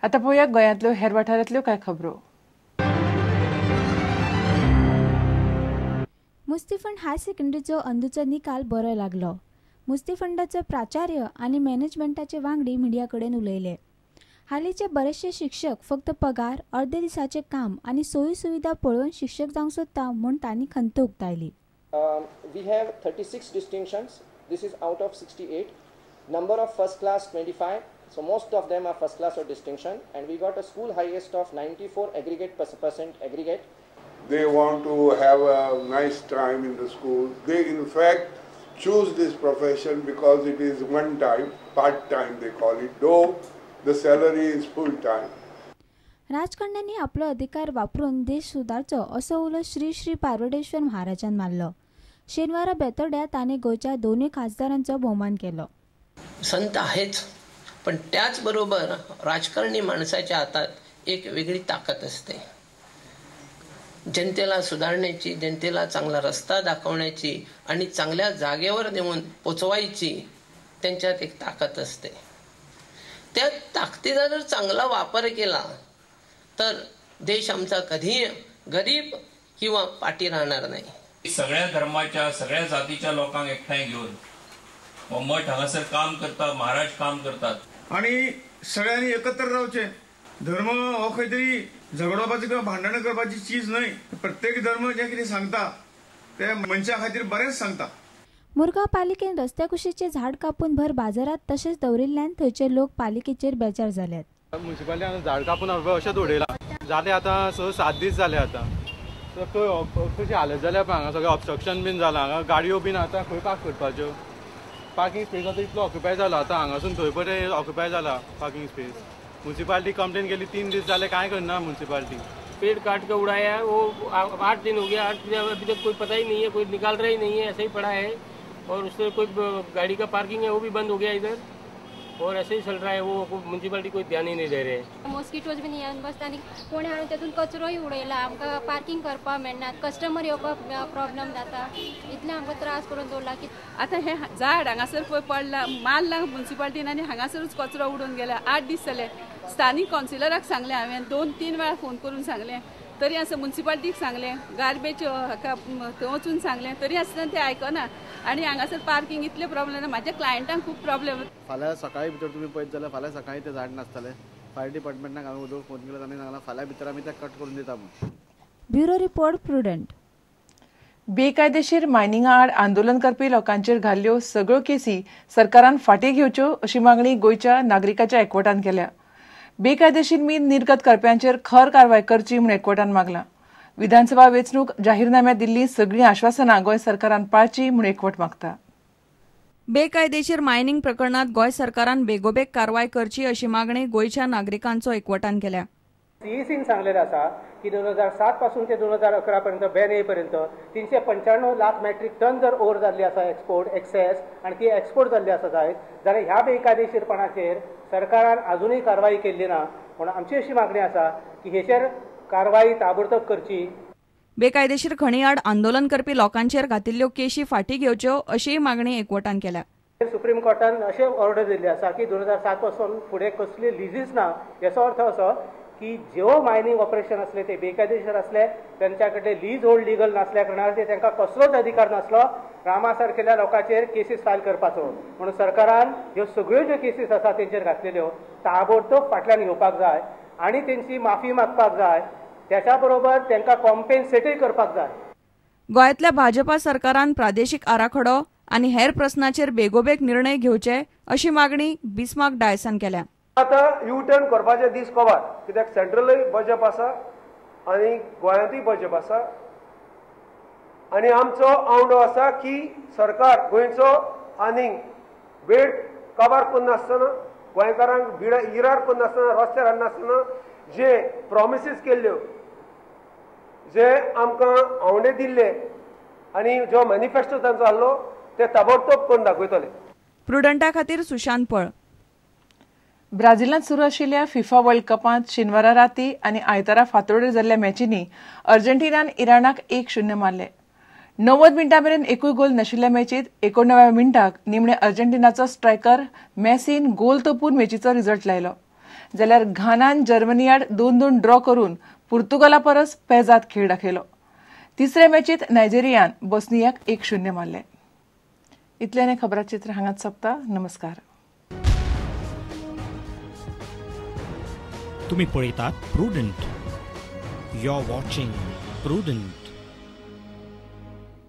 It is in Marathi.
आता पळोवया गोंयांतल्यो हेर वाठारांतल्यो कांय खबरो. मुस्तीफंड हायर सेकंडरीचो अंदूचो निकाल बरो लागलो. मुस्तीफंडाचे प्राचार्य आनी मॅनेजमेंटाचे वांगडी मिडिया कडेन उलयले. हालींचे बरेचशे शिक्षक फक्त पगार, अर्दे दिसाचे काम आनी सोयी सुविधा पळोवन शिक्षक जावंक सोदता म्हूण तांणी खंत उक्तायली. We have 36 distinctions. This is out of 68. Number of first class 25. So most of them are first class or distinction. And we got a school highest of 94 percent aggregate. They want to have a nice time in the school. They in fact choose this profession because it is one time, part time they call it, though the salary is full time. राजकारण्यांनी आपलो अधिकार वापरून देश सुदारचो असो उलो श्री श्री पार्वडेश्वर महाराजान मारलो. शेनवारा बेतोड्या ताणे गोंयच्या दोनूय खासदारांचो भोवमान केलो. संत आहेच, पण त्याचबरोबर राजकारणी माणसाच्या हातात एक वेगळी ताकद असते. जनतेला सुधारण्याची, जनतेला चांगला रस्ता दाखवण्याची आणि चांगल्या जागेवर नेऊन पोचवायची त्यांच्यात एक ताकद असते. त्या ताकदीचा जर चांगला वापर केला तर देश आमचा कधी गरीब किंवा पाठी राहणार नाही. सगळ्या धर्माच्या, सगळ्या जातीच्या लोकांक एकठांय घेऊन मठ हांगासर काम करता, महाराज काम करतात आणि सगळ्यांनी एकत्र रावचे. धर्म हो खंय तरी झगडोवपाची किंवा भांडण करपाची चीज न्हय. प्रत्येक धर्म जे कितें सांगता ते मनशा खातीर बरेंच सांगता. मुरगांव पालिकेन रस्त्या कुशीचे झाड कापून भर बाजारात तशेंच दवरिल्ल्यान थंयचे लोक पालिकेचेर बेजार जाल्यात. म्युनिसिपालिटीन झाड कापून अशें दवरयला जाले आतां 6-7 दीस जाले आतां. कशी हालत जाल्या पळय, हांगा सगळें ऑब्स्ट्रक्शन बीन जालां. हांगा गाडयो बीन आतां खंय पार्क करपाच्यो. पार्किंग स्पेस आतां इतलो ऑक्युपाय जाला. आतां हांगासून थंय पर्यंत ऑक्युपाय जाला पार्किंग स्पेस. म्युनिसिपालिटी कंप्लेन केली, 3 दीस जाले, काय करना म्युनिसिपालिटी. पेड़ काट के उड़ाया है, वो 8 दिन हो गया. 8 दिन अभी तक कोई पता ही नहीं है, कोई निकाल रहा ही नहीं है, ऐसे ही पड़ा है. और उससे कोई गाड़ी का पार्किंग है वो भी बंद हो गया इधर, और ऐसे ही चल रहा है. वो म्युनिसिपालिटी कोई ध्यान ही नहीं दे रहे. मॉस्किटोज भी येवन बसता आनी कोणी हाडून तेतून कचरोय उडयला. आमकां पार्किंग करपाक मेळना, कस्टमर येवपाक प्रॉब्लेम जाता. इतले आमकां त्रास करून दवरला की आतां हे झाड हांगासर पळय पडला, मारला म्युनिसिपालिटीन आनी हांगासरूच कचरो उडोवन गेला. 8 दीस जाले. स्थानीक कावन्सिलराक सांगलें हांवें, 2-3 वेळा फोन करून सांगलें, तरी आसा म्युनिसिपालिटीक सांगलें, गार्बेज हाका थंय वचून सांगलें, तरी आसतना ते आयकना. आनी हांगासर पार्किंग इतले प्रॉब्लेम, म्हाज्या क्लायंटांक खूब प्रॉब्लेम. फाल्यां सकाळी भितर तुमी पळयत जाल्यार फाल्यां सकाळी ते झाड नासतले. फायर डिपार्टमेंटाक हांवें उदक फोन केलो, तांणी सांगलां फाल्यां भितर आमी ते कट करून दिता म्हूण. Bureau report prudent. बेकायदेशीर मायनिंगा आड आंदोलन करपी लोकांचेर घाल्ल्यो सगळ्यो केसी सरकारान फाटीं घेवच्यो अशी मागणी गोंयच्या नागरिकांच्या एकवटान केल्या. बेकायदेशीर मीन निर्गत करप्यांचेर खर कारवाय करची म्हूण एकवटान मागला. विधानसभा वेंचणूक जाहीरनाम्यांत दिल्ली सगळीं आश्वासनां गोंय सरकारान पाळची म्हूण एकवट मागता. बेकायदेशीर मायनिंग प्रकरणात गोंय सरकारान बेगोबेग कारवाय करची अशी मागणी गोंयच्या नागरिकांचो एकवटान केल्या. सीईसीन सांगलेलें आसा की 2007 पासून ते 2011 पर्यंत बॅन येईपर्यंत 395 लाख मॅट्रिक टन जर ओवर जाल्ली आसा एक्सपोर्ट एक्सेस आनी ती एक्सपोर्ट जाल्ली आसा जायत जाल्यार ह्या बेकायदेशीरपणाचेर सरकारान अजूनय कारवाई केल्ली ना. म्हणून आमची अशी मागणी आसा की हेचेर कारवाई ताबडतोब करची. बेकायदेशीर खणी आड आंदोलन करपी लोकांचेर घातिल्ल्यो केशी फाटीं घेवच्यो अशीय मागणी एकवटान केल्या. सुप्रीम कोर्टान अशें ऑर्डर दिल्ली आसा की 2007 पासून फुडें कसली लिजीस ना. हेचो अर्थ असो की जेव मायनिंग ऑपरेशन असले ते बेकायदेशीर असले, त्यांच्या कडेन लीज होल्ड लिगल नासल्या कारणान तांकां कसलोच अधिकार नासलो रामा सारकेल्या लोकांचेर केसीस फायल करपाचो. म्हणून सरकारान ह्यो सगळ्यो ज्यो केसीस आसा तेंचेर घातलेल्यो ताबडतोब फाटल्यान घेवपाक जाय आनी तेंची माफी मागपाक जाय. त्याच्या बरोबर तांकां कॉम्पेन्सेटूय करपाक जाय. गोंयांतल्या भाजपा सरकारान प्रादेशीक आराखडो आनी हेर प्रस्नाचेर बेगोबेग निर्णय घेवचे अशी मागणी बिस्मार्क डायसान केल्या. आता यू टर्न करपाचे दीस कवार, कित्याक सेंट्रलूय भाजप आसा आनी गोंयांतूय भाजप आसा. आनी आमचो आवडो आसा की सरकार गोंयचो आनीक वेळ काबार करनासतना, गोंयकारांक इरार करनासतना, रस्त्यार हाडनासतना जे प्रॉमिसीस केल्ल्यो, जे आमकां आवडे दिल्ले आनी जो मॅनिफेस्टो तांचो आसलो ते ताबडतोब करून दाखयतले. प्रुडंटा खातीर सुशांत पळ. ब्राझीलांत सुरू आशिल्ल्या फिफा वर्ल्ड कपांत शेनवारा राती आनी आयतारा फांतोडेर जाल्ल्या मॅचींनी अर्जेंटिनान इराणाक 1-0 मारले. 90 मिनटां मेरेन एकूय गोल नाशिल्ल्या मॅचींत 89व्या मिनटाक निमणे अर्जेंटिनाचो स्ट्रायकर मॅसीन गोल तोपून मॅचीचो रिझल्ट लायलो. जाल्यार घानान जर्मनी आड 2-2 ड्रॉ करून पुर्तुगाला परस पेजात खेळ दाखयलो. तिसऱ्या मॅचीत नायजेरियान बोस्नियाक 1-0 मारले. इतल्याने खबराचित्र हांगाच सोंपता. नमस्कार. तुम्ही पळयतात Prudent. You are watching prudent.